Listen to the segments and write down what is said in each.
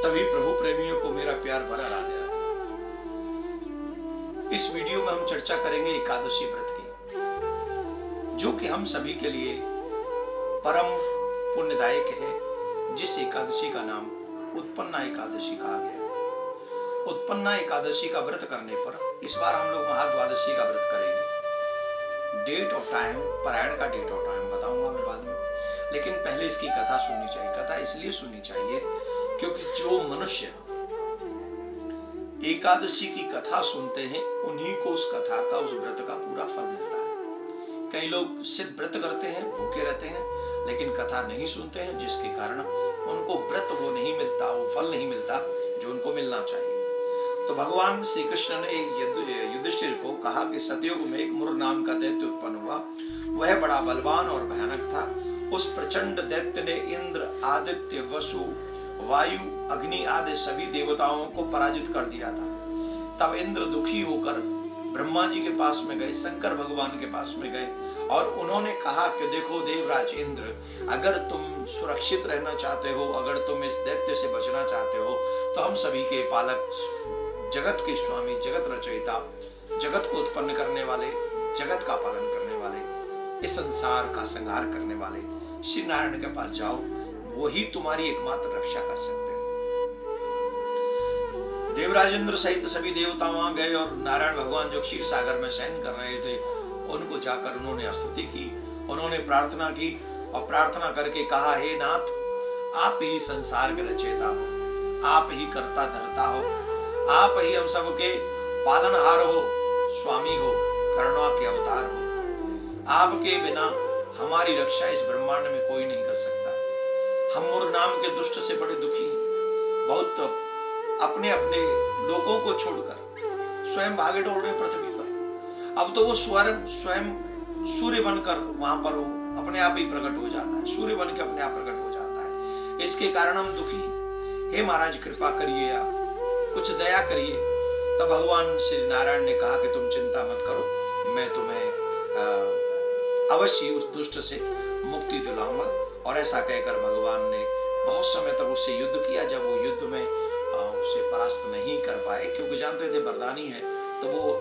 सभी प्रभु प्रेमियों को मेरा प्यार भरा राधे राधे। इस वीडियो में हम चर्चा करेंगे एकादशी व्रत की, जो कि हम सभी के लिए परम पुण्यदायक है। जिस एकादशी का नाम उत्पन्ना एकादशी कहा गया है। उत्पन्ना एकादशी का व्रत करने पर इस बार हम लोग महाद्वादशी का व्रत करेंगे। डेट और टाइम, पारायण का डेट और टाइम बताऊंगा मैं बाद में, लेकिन पहले इसकी कथा सुननी चाहिए। कथा इसलिए सुननी चाहिए क्योंकि जो मनुष्य एकादशी की कथा सुनते हैं उन्हीं को उस कथा का, उस व्रत का पूरा फल मिलता है। कई लोग सिर्फ व्रत करते हैं, भूखे रहते हैं, लेकिन कथा नहीं सुनते हैं, जिसके कारण उनको व्रत वो नहीं मिलता, वो फल नहीं मिलता जो उनको मिलना चाहिए। तो भगवान श्री कृष्ण ने युधिष्ठिर को कहा कि सतयुग में एक मुर नाम का दैत्य उत्पन्न हुआ। वह बड़ा बलवान और भयानक था। उस प्रचंड दैत्य ने इंद्र, आदित्य, वसु, वायु, अग्नि आदि सभी देवताओं को पराजित कर दिया था। तब इंद्र दुखी होकर ब्रह्मा जी के पास में गए, शंकर भगवान के पास में गए और उन्होंने कहा कि देखो देवराज इंद्र, अगर तुम सुरक्षित रहना चाहते हो, अगर तुम इस दैत्य से बचना चाहते हो, तो हम सभी के पालक, जगत के स्वामी, जगत रचयिता, जगत को उत्पन्न करने वाले, जगत का पालन करने वाले, इस संसार का संहार करने वाले श्री नारायण के पास जाओ, वही तुम्हारी एकमात्र रक्षा कर सकते हैं। देवराजेंद्र सहित सभी देवता वहां गए और नारायण भगवान जो क्षीर सागर में शयन कर रहे थे, उनको जाकर उन्होंने स्तुति की, उन्होंने प्रार्थना की और प्रार्थना करके कहा, हे नाथ, आप ही संसार के रचयिता हो, आप ही कर्ता धर्ता हो, आप ही हम सबके पालनहार हो, स्वामी हो, करुणा के अवतार हो। आपके बिना हमारी रक्षा इस ब्रह्मांड में कोई नहीं कर सकता। हम मुर नाम के दुष्ट से बड़े दुखी हैं। बहुत अपने अपने लोगों को छोड़कर स्वयं भागे डोल रहे पृथ्वी पर। अब तो वो स्वयं सूर्य बनकर वहां पर वो अपने आप ही प्रकट हो जाता है, सूर्य बन के अपने आप प्रकट हो जाता है। इसके कारण हम दुखी। हे महाराज, कृपा करिए, आप कुछ दया करिए। तब भगवान श्री नारायण ने कहा कि तुम चिंता मत करो, मैं तुम्हें अवश्य उस दुष्ट से मुक्ति दिलाऊंगा। और ऐसा कहकर भगवान ने बहुत समय तक उससे युद्ध किया। जब वो युद्ध में उसे परास्त नहीं कर पाए, क्योंकि जानते थे वरदानी है, तो वो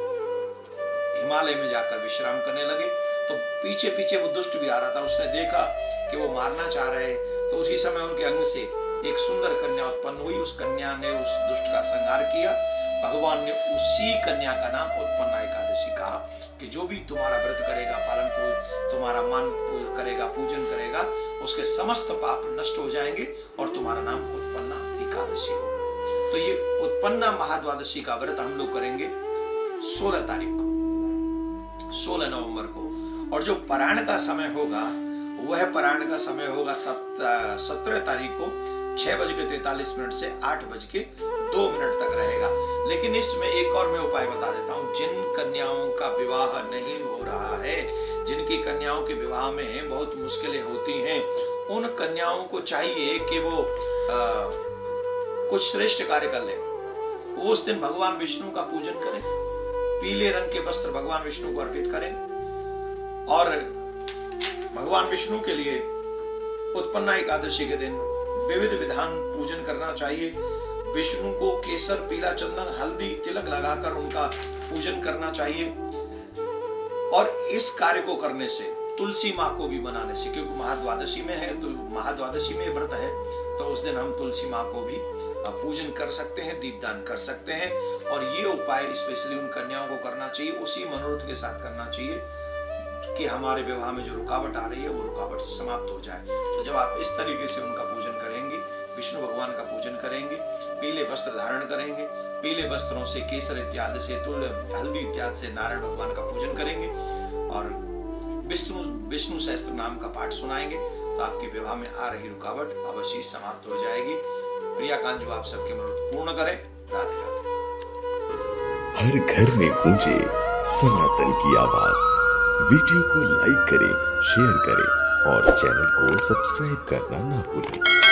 हिमालय में जाकर विश्राम करने लगे। तो पीछे पीछे वो दुष्ट भी आ रहा था। उसने देखा कि वो मारना चाह रहे हैं, तो उसी समय उनके अंग से एक सुंदर कन्या उत्पन्न हुई। उस कन्या ने उस दुष्ट का संहार किया। भगवान ने उसी कन्या का नाम उत्पन्ना एकादशी कहा कि जो भी तुम्हारा व्रत करेगा, पालन तुम्हारा मान करेगा, पूजन करेगा, उसके समस्त पाप नष्ट हो जाएंगे और तुम्हारा नाम उत्पन्ना एकादशी होगा। तो ये उत्पन्ना महाद्वादशी का व्रत हम लोग करेंगे 16 तारीख को, 16 नवंबर को। और जो पारायण का समय होगा, वह पारायण का समय होगा 17 तारीख को 6:43 से 8:02 तक रहेगा। लेकिन इसमें एक और मैं उपाय बता देता हूँ। जिन कन्याओं का विवाह नहीं हो रहा है, जिनकी कन्याओं के विवाह में बहुत मुश्किलें होती हैं, उन कन्याओं को चाहिए कि वो कुछ श्रेष्ठ कार्य कर लें। वो उस दिन भगवान विष्णु का पूजन करें, पीले रंग के वस्त्र भगवान विष्णु को अर्पित करें और भगवान विष्णु के लिए उत्पन्ना एकादशी के दिन विविध विधान पूजन करना चाहिए। विष्णु को केसर, पीला चंदन, हल्दी, तिलक लगाकर उनका पूजन करना चाहिए। और इस कार्य को करने से, तुलसी माँ को भी बनाने से, क्योंकि महाद्वादशी में है, तो महाद्वादशी में व्रत है, तो उस दिन हम तुलसी माँ को भी पूजन कर सकते हैं, दीपदान कर सकते हैं। और ये उपाय स्पेशली उन कन्याओं को करना चाहिए, उसी मनोरथ के साथ करना चाहिए कि हमारे विवाह में जो रुकावट आ रही है वो रुकावट समाप्त हो जाए। तो जब आप इस तरीके से उनका पूजन करेंगे, विष्णु भगवान का पूजन करेंगे, पीले वस्त्र धारण करेंगे, पीले वस्त्रों से, केसर इत्यादि से, हल्दी इत्यादि से नारायण भगवान का पूजन करेंगे और विष्णु सहस्त्र नाम का पाठ सुनाएंगे, तो आपके विवाह में आ रही रुकावट अवश्य समाप्त हो जाएगी। प्रियाकांत जो आप सबके मनोरथ पूर्ण करें। राधे राधे। हर घर में गूंजे सनातन की आवाज। वीडियो को लाइक करें, शेयर करें और चैनल को सब्सक्राइब करना ना भूलें।